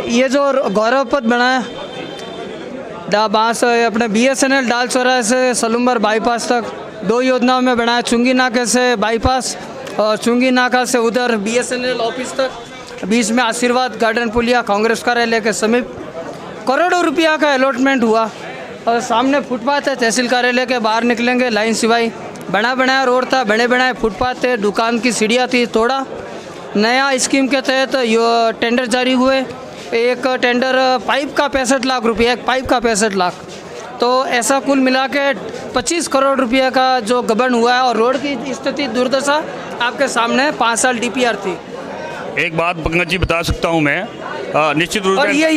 ये जो गौरव पथ बनाया बांस अपने BSNL डाल चौराहे से सलूम्बर बाईपास तक 2 योजनाओं में बनाया। चुंगी नाके से बाईपास और चुंगी नाका से उधर BSNL ऑफिस तक, बीच में आशीर्वाद गार्डन पुलिया कांग्रेस कार्यालय के समीप करोड़ों रुपया का अलॉटमेंट हुआ। और सामने फुटपाथ है, तहसील कार्यालय के बाहर निकलेंगे लाइन सिवाई बना बनाया रोड था, बने बनाए फुटपाथ थे, दुकान की सीढ़ियाँ थी, तोड़ा। नया स्कीम के तहत टेंडर जारी हुए। एक टेंडर पाइप का 65 लाख रुपया, एक पाइप का 65 लाख, तो ऐसा कुल मिला के 25 करोड़ रुपये का जो गबन हुआ है। और रोड की स्थिति दुर्दशा आपके सामने 5 साल DPR थी। एक बात पंकज जी बता सकता हूँ मैं, निश्चित रूप और से ये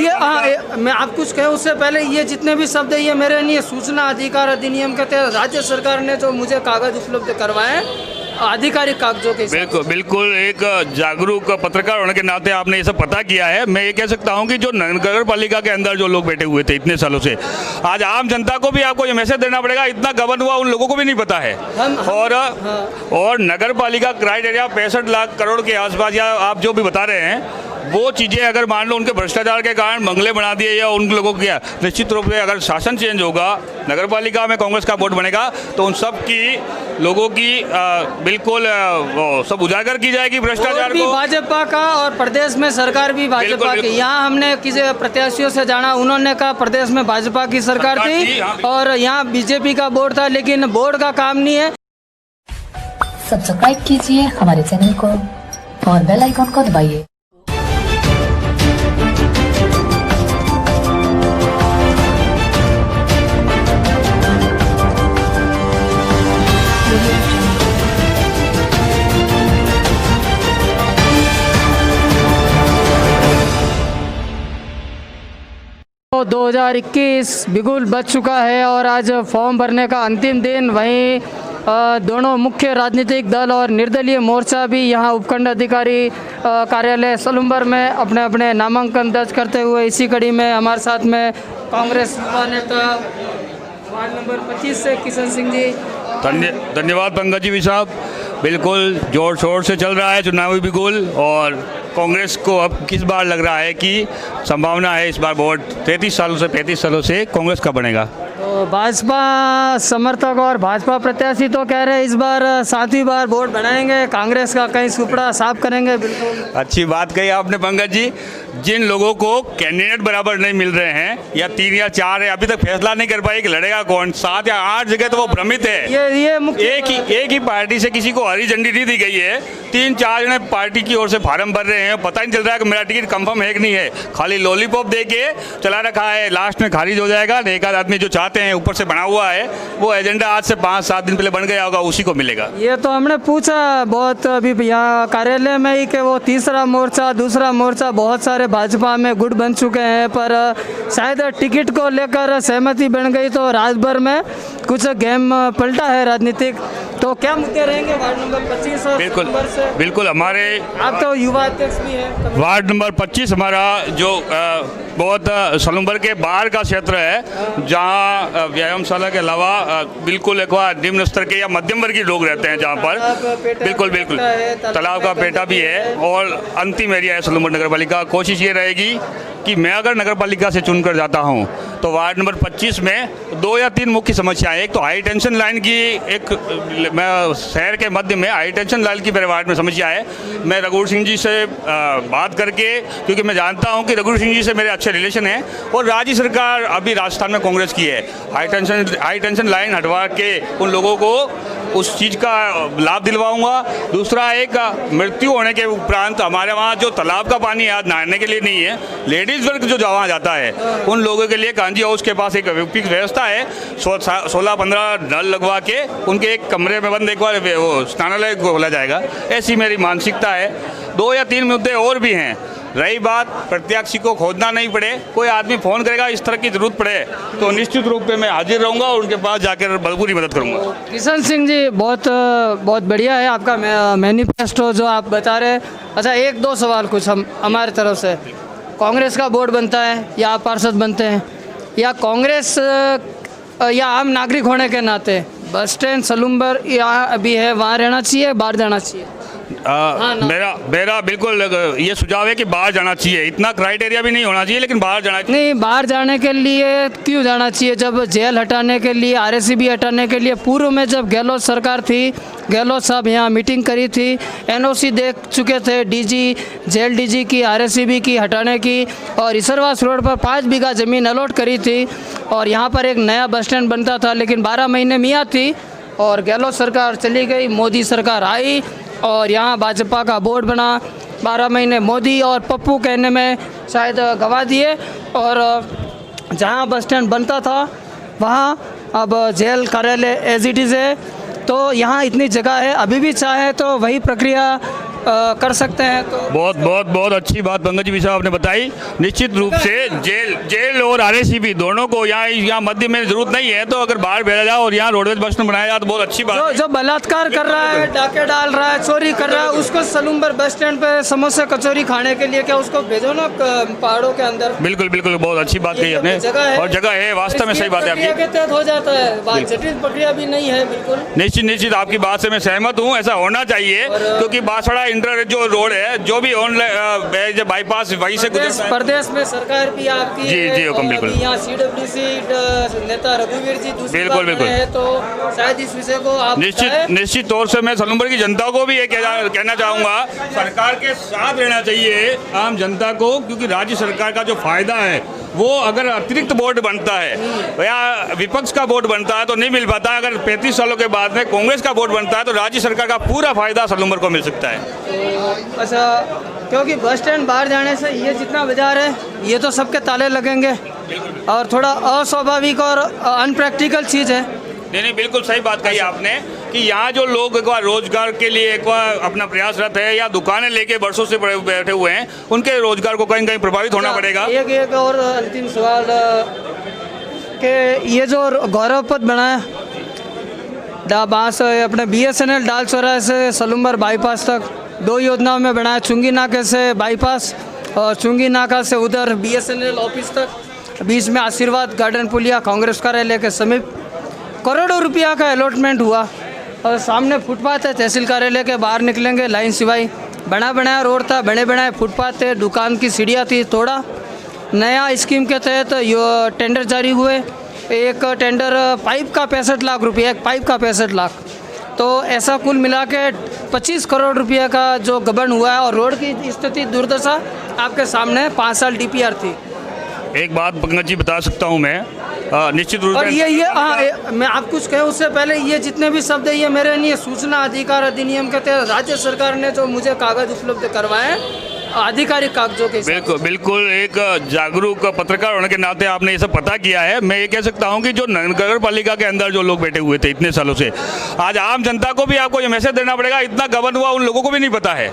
मैं आप कुछ कहें उससे पहले ये जितने भी शब्द है ये मेरे नहीं, सूचना अधिकार अधिनियम के तहत राज्य सरकार ने जो मुझे कागज उपलब्ध करवाए हैं आधिकारिक कागजों के। बिल्कुल बिल्कुल, एक जागरूक पत्रकार होने के नाते आपने ये सब पता किया है। मैं ये कह सकता हूँ कि जो नगर पालिका के अंदर जो लोग बैठे हुए थे इतने सालों से, आज आम जनता को भी आपको ये मैसेज देना पड़ेगा, इतना गबन हुआ उन लोगों को भी नहीं पता है। और नगर पालिका क्राइटेरिया 65 लाख करोड़ के आसपास या आप जो भी बता रहे हैं वो चीज़ें अगर मान लो उनके भ्रष्टाचार के कारण बंगले बना दिए या उन लोगों को किया, निश्चित रूप से अगर शासन चेंज होगा, नगर पालिका में कांग्रेस का बोर्ड बनेगा तो उन सब की लोगों की बिल्कुल सब उजागर की जाएगी भ्रष्टाचार को। भाजपा का और प्रदेश में सरकार भी भाजपा की। यहाँ हमने किसी प्रत्याशियों से जाना, उन्होंने कहा प्रदेश में भाजपा की सरकार थी और यहाँ BJP का बोर्ड था, लेकिन बोर्ड का काम नहीं है। सब्सक्राइब कीजिए हमारे चैनल को और बेल आइकन को दबाइए। तो 2021 बिगुल बच चुका है और आज फॉर्म भरने का अंतिम दिन। वहीं दोनों मुख्य राजनीतिक दल और निर्दलीय मोर्चा भी यहाँ उपखंड अधिकारी कार्यालय सलूम्बर में अपने अपने नामांकन दर्ज करते हुए, इसी कड़ी में हमारे साथ में कांग्रेस युवा नेता वार्ड नंबर 25 से किशन सिंह जी। धन्यवाद पंकज जी साहब। बिल्कुल जोर शोर से चल रहा है चुनावी बिगुल और कांग्रेस को अब किस बार लग रहा है कि संभावना है इस बार वोट 35 सालों से कांग्रेस का बनेगा। तो भाजपा समर्थक और भाजपा प्रत्याशी तो कह रहे हैं इस बार 7वीं बार वोट बनाएंगे, कांग्रेस का कहीं सुपड़ा साफ करेंगे। बिल्कुल अच्छी बात कही आपने पंकज जी। जिन लोगों को कैंडिडेट बराबर नहीं मिल रहे हैं या 3 या 4 है, अभी तक फैसला नहीं कर पाए कि लड़ेगा कौन, 7 या 8 जगह तो वो भ्रमित है। ये एक ही पार्टी से किसी को हरी झंडी नहीं दी गई है, 3-4 जने पार्टी की ओर से फार्म भर रहे हैं, पता नहीं चल रहा है कि मेरा टिकट कंफर्म है कि नहीं है, खाली लॉलीपॉप दे के चला रखा है, लास्ट में खारिज हो जाएगा। एक आध आदमी जो चाहते हैं ऊपर से बना हुआ है वो एजेंडा आज से 5-7 दिन पहले बन गया होगा, उसी को मिलेगा। ये तो हमने पूछा बहुत अभी यहाँ कार्यालय में ही कि वो तीसरा मोर्चा दूसरा मोर्चा बहुत सारे भाजपा में गुट बन चुके हैं, पर शायद टिकट को लेकर सहमति बन गई तो रात भर में कुछ गेम पलटा है राजनीतिक। तो क्या मुद्दे रहेंगे वार्ड नंबर 25 और बिल्कुल हमारे आप तो युवा अध्यक्ष भी हैं। वार्ड नंबर 25 हमारा जो बहुत सलूम्बर के बाहर का क्षेत्र है, जहाँ व्यायामशाला के अलावा बिल्कुल एक निम्न स्तर के या मध्यम वर्गीय लोग रहते हैं, जहाँ पर बिल्कुल तालाब का पेटा भी है और अंतिम एरिया है सलूम्बर नगर पालिका। कोशिश ये रहेगी कि मैं अगर नगर पालिका से चुनकर जाता हूँ तो वार्ड नंबर 25 में 2 या 3 मुख्य समस्याएं, एक तो हाई टेंशन लाइन की, एक मैं शहर के मध्य में हाई टेंशन लाइन की मेरे वार्ड में समस्या है। मैं रघुवीर सिंह जी से बात करके, क्योंकि मैं जानता हूं कि रघुवीर सिंह जी से मेरे अच्छे रिलेशन हैं और राज्य सरकार अभी राजस्थान में कांग्रेस की है, हाई टेंशन लाइन हटवा के उन लोगों को उस चीज़ का लाभ दिलवाऊंगा। दूसरा, एक मृत्यु होने के उपरांत हमारे वहाँ जो तालाब का पानी आज नहाने के लिए नहीं है, लेडीज़ वर्ग जो वहाँ जाता है उन लोगों के लिए कांजी हाउस के पास एक व्यवस्था है, 16-15 नल लगवा के उनके एक कमरे में बंद एक बार वो स्नानालय खोला जाएगा। ऐसी मेरी मानसिकता है। 2 या 3 मुद्दे और भी हैं। रही बात प्रत्याशी को खोजना नहीं पड़े, कोई आदमी फ़ोन करेगा इस तरह की ज़रूरत पड़े तो निश्चित रूप में मैं हाजिर रहूँगा और उनके पास जाकर पूरी मदद करूँगा। किशन सिंह जी बहुत बढ़िया है आपका मैनिफेस्टो जो आप बता रहे हैं। अच्छा, 1-2 सवाल कुछ हमारे तरफ से। कांग्रेस का बोर्ड बनता है या आप पार्षद बनते हैं या कांग्रेस या आम नागरिक होने के नाते बस स्टैंड सलूम्बर यहाँ अभी है, वहाँ रहना चाहिए, बाहर जाना चाहिए? मेरा बिल्कुल ये सुझाव है कि बाहर जाना चाहिए। इतना क्राइटेरिया भी नहीं होना चाहिए, लेकिन बाहर जाना चाहिए। नहीं, बाहर जाने के लिए क्यों जाना चाहिए? जब जेल हटाने के लिए, आरएसीबी हटाने के लिए पूर्व में जब गहलोत सरकार थी, गहलोत साहब यहाँ मीटिंग करी थी, एनओसी दे चुके थे डीजी, जेल डीजी की, आरएसीबी की हटाने की, और इसरवास रोड पर 5 बीघा ज़मीन अलॉट करी थी और यहाँ पर एक नया बस स्टैंड बनता था। लेकिन 12 महीने मियाद थी और गहलोत सरकार चली गई, मोदी सरकार आई और यहाँ भाजपा का बोर्ड बना। 12 महीने मोदी और पप्पू कहने में शायद गवा दिए और जहाँ बस स्टैंड बनता था वहाँ अब जेल कार्यालय एज इट इज़ है। तो यहाँ इतनी जगह है, अभी भी चाहे तो वही प्रक्रिया कर सकते हैं। तो बहुत अच्छी बात पंकज जी साहब आपने बताई। निश्चित रूप से जेल और आरएसीबी दोनों को यहाँ मध्य में जरूरत नहीं है, तो अगर बाहर भेजा जाए और यहाँ रोडवेज बस स्टैंड बनाया जाए तो बहुत अच्छी बात। जो बलात्कार कर रहा है, डाके डाल रहा है, चोरी कर रहा है, उसको सलूम्बर बस स्टैंड पे समोसे कचौरी खाने के लिए क्या उसको भेजो ना पहाड़ों के अंदर? बिल्कुल बहुत अच्छी बात कही आपने। और जगह है, वास्तव में सही बात है आपकी। के तहत हो जाता है, जटिल प्रक्रिया भी नहीं है। बिल्कुल निश्चित आपकी बात से मैं सहमत हूँ, ऐसा होना चाहिए, क्योंकि बांसवाड़ा इंटर जो रोड है, जो भी ऑनलाइन बाईपास वहीं से प्रदेश में सरकार भी आपकी जी हुक्म बिल्कुल। यहाँ सीडब्ल्यूसी नेता रघुवीर जी बिल्कुल है, तो शायद इस विषय को आप निश्चित तौर से मैं सलूम्बर की जनता को भी ये कहना चाहूँगा, सरकार के साथ रहना चाहिए आम जनता को, क्योंकि राज्य सरकार का जो फायदा है वो अगर अतिरिक्त बोर्ड बनता है या विपक्ष का बोर्ड बनता है तो नहीं मिल पाता। अगर 35 सालों के बाद में कांग्रेस का बोर्ड बनता है तो राज्य सरकार का पूरा फायदा सलूम्बर को मिल सकता है। अच्छा, क्योंकि बस स्टैंड बाहर जाने से ये जितना बाजार है ये तो सबके ताले लगेंगे और थोड़ा अस्वाभाविक और अनप्रैक्टिकल चीज़ है। नहीं बिल्कुल सही बात कही आपने कि यहाँ जो लोग एक बार रोजगार के लिए एक बार अपना प्रयासरत है या दुकानें लेके बरसों से बैठे हुए हैं, उनके रोजगार को कहीं प्रभावित होना पड़ेगा। एक और अंतिम सवाल कि ये जो गौरव पथ बना है बांस अपने BSNL डाल चौराहे से सलूम्बर बाईपास तक 2 योजनाओं में बना है, चुंगी नाके से बाईपास और चुंगी नाका से उधर BSNL ऑफिस तक, बीच में आशीर्वाद गार्डन पुलिया कांग्रेस कार्यालय के समीप करोड़ों रुपया का अलॉटमेंट हुआ और सामने फुटपाथ है, तहसील कार्यालय के बाहर निकलेंगे लाइन सिवाई बना बनाया रोड था, बने बनाए फुटपाथ थे, दुकान की सीढ़ियाँ थी। थोड़ा नया स्कीम के तहत टेंडर जारी हुए, एक टेंडर पाइप का 65 लाख रुपया, एक पाइप का 65 लाख, तो ऐसा कुल मिला के 25 करोड़ रुपये का जो गबन हुआ है। और रोड की स्थिति दुर्दशा आपके सामने, 5 साल DPR थी। एक बात पंकज जी बता सकता हूँ मैं, निश्चित रूप से ये मैं आप कुछ कहे उससे पहले ये जितने भी शब्द है ये मेरे नहीं, सूचना अधिकार अधिनियम के तहत राज्य सरकार ने जो मुझे कागज उपलब्ध करवाए आधिकारिक कागजों के बिल्कुल एक जागरूक पत्रकार होने के नाते आपने ये सब पता किया है। मैं ये कह सकता हूँ कि जो नगर पालिका के अंदर जो लोग बैठे हुए थे इतने सालों से, आज आम जनता को भी आपको ये मैसेज देना पड़ेगा, इतना गबन हुआ उन लोगों को भी नहीं पता है।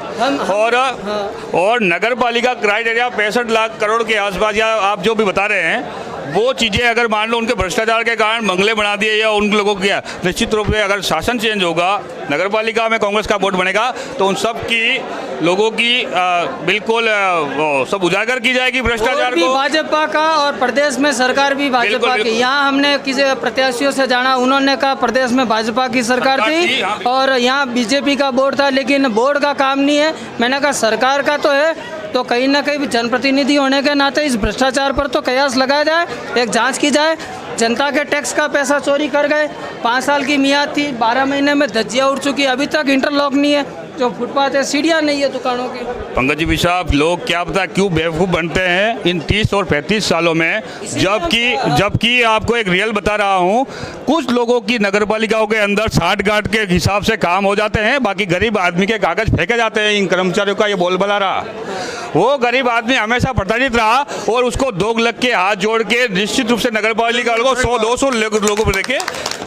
और नगर पालिका क्राइटेरिया 65 लाख करोड़ के आसपास या आप जो भी बता रहे हैं वो चीज़ें अगर मान लो उनके भ्रष्टाचार के कारण बंगले बना दिए या उन लोगों को किया, निश्चित रूप से अगर शासन चेंज होगा, नगर पालिका में कांग्रेस का बोर्ड बनेगा तो उन सब की लोगों की बिल्कुल सब उजागर की जाएगी भ्रष्टाचार को। भाजपा का और प्रदेश में सरकार भी भाजपा की। यहाँ हमने किसी प्रत्याशियों से जाना, उन्होंने कहा प्रदेश में भाजपा की सरकार थी और यहाँ BJP का बोर्ड था, लेकिन बोर्ड का काम नहीं है। मैंने कहा सरकार का तो है, तो कहीं ना कहीं जनप्रतिनिधि होने के नाते इस भ्रष्टाचार पर तो कयास लगाया जाए, एक जांच की जाए। जनता के टैक्स का पैसा चोरी कर गए, 5 साल की मियाद थी, 12 महीने में धज्जियाँ उड़ चुकी, अभी तक इंटरलॉक नहीं है, जो फुटपाथ है सीढ़ियाँ नहीं है दुकानों की। पंकज जी साहब, लोग क्या पता क्यों बेवकूफ़ बनते हैं इन 30 और 35 सालों में, जबकि आपको एक रियल बता रहा हूँ, कुछ लोगों की नगर पालिकाओं के अंदर 60 गांठ के हिसाब से काम हो जाते हैं, बाकी गरीब आदमी के कागज फेंके जाते हैं। इन कर्मचारियों का ये बोलबाला रहा, वो गरीब आदमी हमेशा प्रताड़ित रहा और उसको 2 लाख के हाथ जोड़ के निश्चित रूप से नगर पालिका को 100-200 लोगों पर देके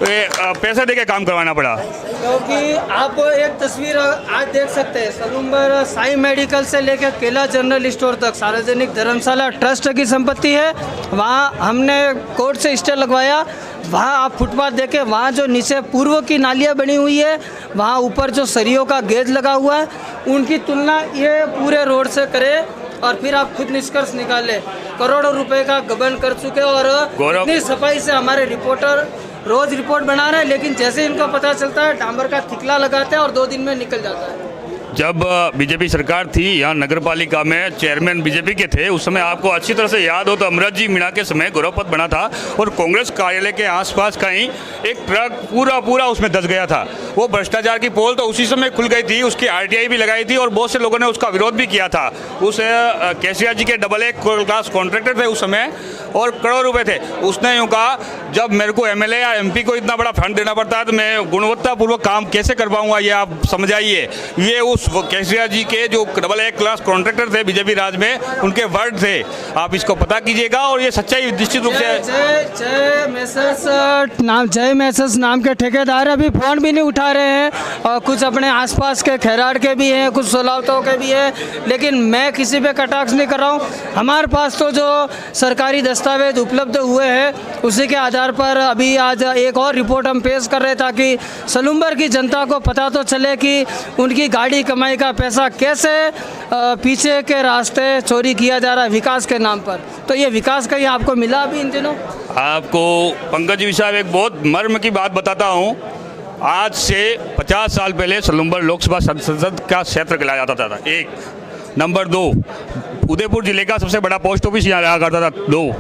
पैसे देके काम करवाना पड़ा। क्योंकि आप एक तस्वीर आज देख सकते हैं, सलूम्बर साई मेडिकल से लेकर केला जनरल स्टोर तक सार्वजनिक धर्मशाला ट्रस्ट की संपत्ति है। वहाँ हमने कोर्ट से स्टे लगवाया, वहाँ आप फुटपाथ देखें, वहाँ जो नीचे पूर्व की नालियाँ बनी हुई है, वहाँ ऊपर जो सरियों का गेज लगा हुआ है, उनकी तुलना ये पूरे रोड से करें और फिर आप खुद निष्कर्ष निकालें। करोड़ों रुपए का गबन कर चुके और इतनी सफाई से हमारे रिपोर्टर रोज रिपोर्ट बना रहे हैं, लेकिन जैसे इनको पता चलता है डांबर का थिकला लगाते हैं और 2 दिन में निकल जाता है। जब बीजेपी सरकार थी यहाँ नगर पालिका में चेयरमैन बीजेपी के थे, उस समय आपको अच्छी तरह से याद हो तो अमृत जी मीणा के समय गौरवपथ बना था और कांग्रेस कार्यालय के आसपास कहीं एक ट्रक पूरा उसमें धंस गया था। वो भ्रष्टाचार की पोल तो उसी समय खुल गई थी, उसकी आरटीआई भी लगाई थी और बहुत से लोगों ने उसका विरोध भी किया था। उस केसीआर जी के AA क्लास कॉन्ट्रैक्टर थे उस समय और करोड़ों रुपए थे। उसने यूँ कहा जब मेरे को एमएलए या एमपी को इतना बड़ा फंड देना पड़ता है तो मैं गुणवत्तापूर्वक काम कैसे कर पाऊंगा, ये आप समझाइए। ये उस केसीआर जी के जो AA क्लास कॉन्ट्रैक्टर थे बीजेपी राज में, उनके वर्ड थे। आप इसको पता कीजिएगा और ये सच्चाई निश्चित रूप से जय मैसेज नाम के ठेकेदार अभी फ़ोन भी नहीं उठा रहे हैं और कुछ अपने आसपास के खैराड़ के भी हैं, कुछ सोलावतों के भी हैं, लेकिन मैं किसी पे कटाक्ष नहीं कर रहा हूँ। हमारे पास तो जो सरकारी दस्तावेज उपलब्ध हुए हैं उसी के आधार पर अभी आज एक और रिपोर्ट हम पेश कर रहे ताकि सलूम्बर की जनता को पता तो चले कि उनकी गाड़ी कमाई का पैसा कैसे पीछे के रास्ते चोरी किया जा रहा है विकास के नाम पर। तो ये विकास कहीं आपको मिला अभी इन दिनों? आपको पंकज जी साहब एक बहुत मर्म की बात बताता हूँ। आज से 50 साल पहले सलूम्बर लोकसभा संसद का क्षेत्र कहलाया जाता था, 1। नंबर 2, उदयपुर जिले का सबसे बड़ा पोस्ट ऑफिस यहाँ रहा करता था, 2।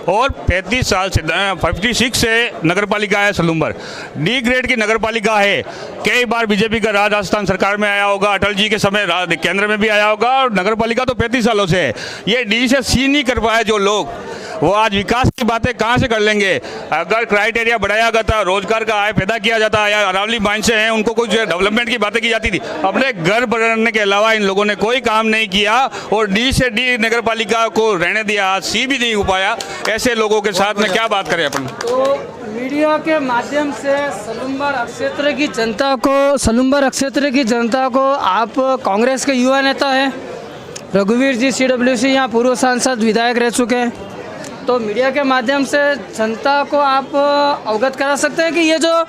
और 35 साल से 56 से नगर पालिका है सलूम्बर, डी ग्रेड की नगर पालिका है। कई बार बीजेपी का राज राजस्थान सरकार में आया होगा, अटल जी के समय केंद्र में भी आया होगा और नगर पालिका तो 35 सालों से है। ये डी से सी नहीं कर पाए जो लोग, वो आज विकास की बातें कहाँ से कर लेंगे? अगर क्राइटेरिया बढ़ाया जाता, रोजगार का आय पैदा किया जाता या अरावली माइंड से हैं उनको कुछ डेवलपमेंट की बातें की जाती थी। अपने घर बनाने के अलावा इन लोगों ने कोई काम नहीं किया और डी से डी नगर पालिका को रहने दिया, आज सी भी नहीं हो पाया। ऐसे लोगों के साथ में क्या बात करें अपन? तो मीडिया के माध्यम से सलूम्बर क्षेत्र की जनता को आप कांग्रेस के युवा नेता हैं, रघुवीर जी CWC यहाँ पूर्व सांसद विधायक रह चुके हैं, तो मीडिया के माध्यम से जनता को आप अवगत करा सकते हैं कि ये जो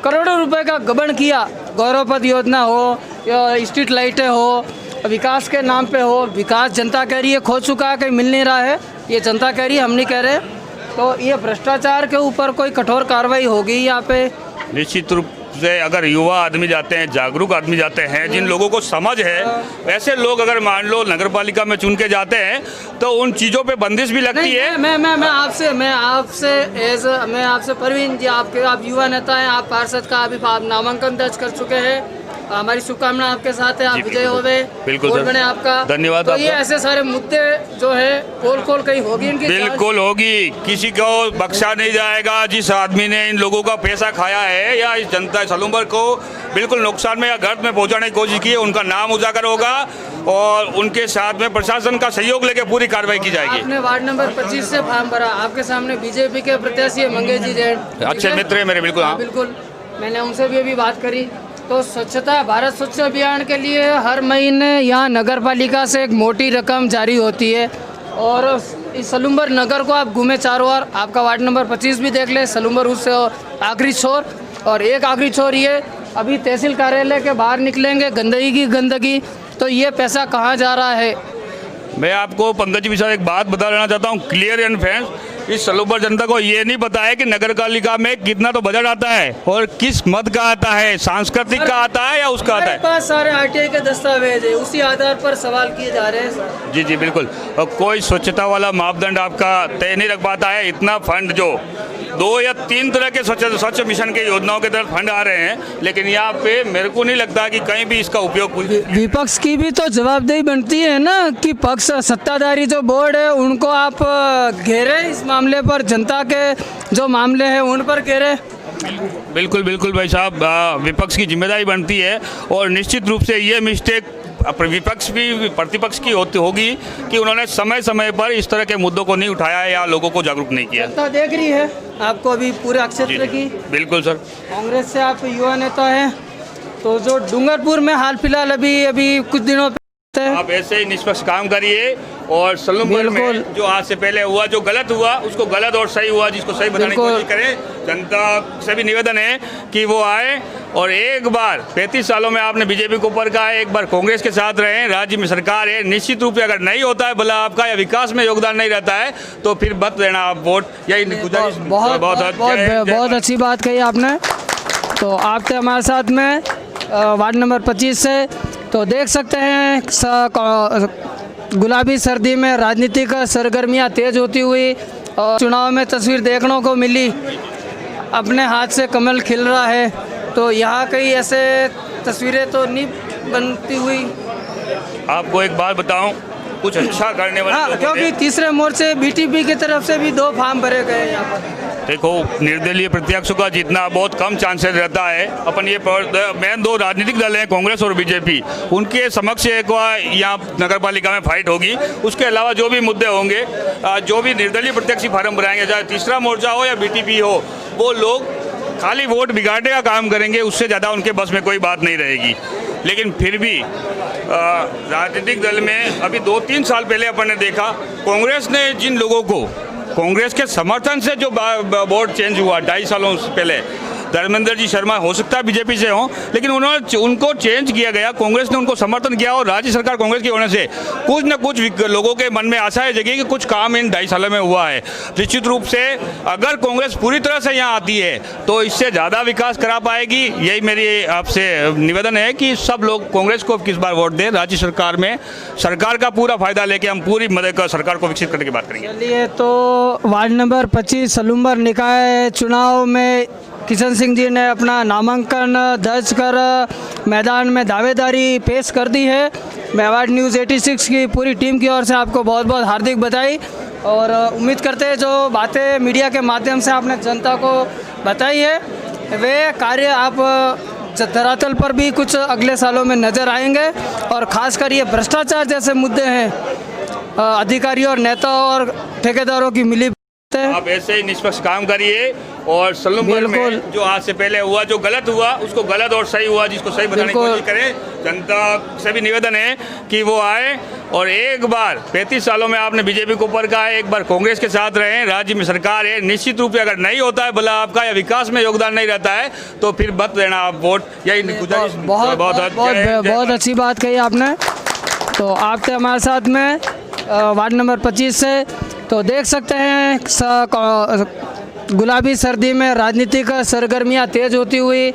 करोड़ों रुपए का गबन किया, गौरवपथ योजना हो या स्ट्रीट लाइटें हो, विकास के नाम पे हो, विकास जनता कह रही है खो चुका है, कहीं मिल नहीं रहा है, ये जनता कह रही है, हम नहीं कह रहे। तो ये भ्रष्टाचार के ऊपर कोई कठोर कार्रवाई होगी यहाँ पे? निश्चित रूप से अगर युवा आदमी जाते हैं, जागरूक आदमी जाते हैं, जिन लोगों को समझ है, ऐसे लोग अगर मान लो नगर पालिका में चुन के जाते हैं तो उन चीज़ों पे बंदिश भी लगती है। मैं आपसे परवीन जी, आप युवा नेता हैं, आप पार्षद का अभी आप नामांकन दर्ज कर चुके हैं, हमारी शुभकामना आपके साथ है, आप विजय होवे, बिल्कुल बने आपका धन्यवाद। तो ये ऐसे सारे मुद्दे जो है पोल कहीं होगी इनकी? बिल्कुल होगी, किसी को बख्शा नहीं जाएगा। जिस आदमी ने इन लोगों का पैसा खाया है या इस जनता सलूम्बर को बिल्कुल नुकसान में या गर्द में पहुंचाने की कोशिश की है, उनका नाम उजागर होगा और उनके साथ में प्रशासन का सहयोग लेके पूरी कार्रवाई की जाएगी। आपने वार्ड नंबर 25 से फॉर्म भरा, आपके सामने बीजेपी के प्रत्याशी मंगेश जी जैन, अच्छे मित्र है मेरे। बिल्कुल हाँ, बिल्कुल, मैंने उनसे भी अभी बात करी। तो स्वच्छता भारत स्वच्छ अभियान के लिए हर महीने यहाँ नगर पालिका से एक मोटी रकम जारी होती है और इस सलूम्बर नगर को आप घूमे चारों ओर, आपका वार्ड नंबर 25 भी देख ले, सलूम्बर उस आखिरी छोर और एक आखिरी छोर ये अभी तहसील कार्यालय के बाहर निकलेंगे, गंदगी। तो ये पैसा कहाँ जा रहा है? मैं आपको पंकज जी साहब एक बात बता देना चाहता हूँ क्लियर एंड फ्रेंड्स, इस सलूम्बर जनता को ये नहीं पता है कि नगर पालिका में कितना तो बजट आता है और किस मद का आता है, सांस्कृतिक का आता है या उसका आता है। पास सारे आरटीआई के दस्तावेज है, उसी आधार पर सवाल किए जा रहे हैं। जी बिल्कुल, और कोई स्वच्छता वाला मापदंड आपका तय नहीं रख पाता है। इतना फंड जो 2 या 3 तरह के स्वच्छ मिशन के योजनाओं के तहत फंड आ रहे हैं, लेकिन यहाँ पे मेरे को नहीं लगता कि कहीं भी इसका उपयोग। विपक्ष की भी तो जवाबदेही बनती है ना कि पक्ष सत्ताधारी जो बोर्ड है उनको आप घेरे, इस मामले पर जनता के जो मामले हैं उन पर घेरे। बिल्कुल भाई साहब, विपक्ष की जिम्मेदारी बनती है और निश्चित रूप से ये मिस्टेक विपक्ष भी प्रतिपक्ष की होगी कि उन्होंने समय पर इस तरह के मुद्दों को नहीं उठाया या लोगों को जागरूक नहीं किया। जनता देख रही है आपको अभी पूरे क्षेत्र की। बिल्कुल सर, कांग्रेस से आप युवा नेता हैं, तो जो डूंगरपुर में हाल फिलहाल अभी कुछ दिनों आप ऐसे ही निष्पक्ष काम करिए और सलूम्बर में जो आज से पहले हुआ, जो गलत हुआ उसको गलत और सही हुआ जिसको सही बताने की कोशिश करें। जनता से भी निवेदन है कि वो आए और एक बार 35 सालों में आपने बीजेपी को ऊपर कहा है, एक बार कांग्रेस के साथ रहें, राज्य में सरकार है, निश्चित रूप से अगर नहीं होता है भला आपका या विकास में योगदान नहीं रहता है तो फिर मत देना आप वोट। यही गुजारिश। बहुत अच्छी बात कही आपने। तो आप थे हमारे साथ में वार्ड नंबर 25 से तो देख सकते हैं गुलाबी सर्दी में राजनीतिक सरगर्मियां तेज होती हुई और चुनाव में तस्वीर देखने को मिली। अपने हाथ से कमल खिल रहा है, तो यहाँ कई ऐसे तस्वीरें तो नहीं बनती हुई। आपको एक बात बताऊं, कुछ अच्छा करने वाले हाँ, लोग क्योंकि होते हैं। तीसरे मोर्चे बीटीपी की तरफ से भी 2 फार्म भरे गए यहाँ पर। देखो, निर्दलीय प्रत्याशियों का जीतना बहुत कम चांसेस रहता है। अपन ये मेन 2 राजनीतिक दल हैं, कांग्रेस और बीजेपी, उनके समक्ष एक यहाँ नगर पालिका में फाइट होगी। उसके अलावा जो भी मुद्दे होंगे, जो भी निर्दलीय प्रत्याशी फार्म भराएंगे, चाहे तीसरा मोर्चा हो या बीटीपी हो, वो लोग खाली वोट बिगाड़ने का काम करेंगे। उससे ज़्यादा उनके बस में कोई बात नहीं रहेगी। लेकिन फिर भी राजनीतिक दल में अभी 2-3 साल पहले अपन ने देखा, कांग्रेस ने जिन लोगों को, कांग्रेस के समर्थन से जो बोर्ड चेंज हुआ 2.5 सालों से पहले, धर्मेंद्र जी शर्मा हो सकता है बीजेपी से हों, लेकिन उनको चेंज किया गया, कांग्रेस ने उनको समर्थन किया और राज्य सरकार कांग्रेस की होने से कुछ न कुछ लोगों के मन में आशाएं जगी कि कुछ काम इन 2.5 सालों में हुआ है। निश्चित रूप से अगर कांग्रेस पूरी तरह से यहाँ आती है तो इससे ज़्यादा विकास करा पाएगी। यही मेरी आपसे निवेदन है कि सब लोग कांग्रेस को किस बार वोट दें। राज्य सरकार में सरकार का पूरा फायदा लेके हम पूरी मदद कर सरकार को विकसित करने की बात करेंगे। चलिए, तो वार्ड नंबर 25 सलूम्बर निकाय चुनाव में किशन सिंह जी ने अपना नामांकन दर्ज कर मैदान में दावेदारी पेश कर दी है। मेवाड़ न्यूज़ 86 की पूरी टीम की ओर से आपको बहुत बहुत हार्दिक बधाई, और उम्मीद करते हैं जो बातें मीडिया के माध्यम से आपने जनता को बताई है, वे कार्य आप धरातल पर भी कुछ अगले सालों में नज़र आएंगे। और ख़ासकर ये भ्रष्टाचार जैसे मुद्दे हैं, अधिकारियों और नेताओं और ठेकेदारों की मिली आप ऐसे ही निष्पक्ष काम करिए और सलूम्बर में जो आज से पहले हुआ, जो गलत हुआ उसको गलत और सही हुआ जिसको सही बताने की कोशिश करें। जनता से भी निवेदन है कि वो आए और एक बार 35 सालों में आपने बीजेपी को ऊपर कहा है, एक बार कांग्रेस के साथ रहें। राज्य में सरकार है, निश्चित रूप से अगर नहीं होता है भला आपका या विकास में योगदान नहीं रहता है तो फिर मत देना आप वोट। यही गुजारिश। बहुत अच्छी बात कही आपने। तो आप थे हमारे साथ में वार्ड नंबर 25 से, तो देख सकते हैं गुलाबी सर्दी में राजनीतिक सरगर्मियां तेज होती हुई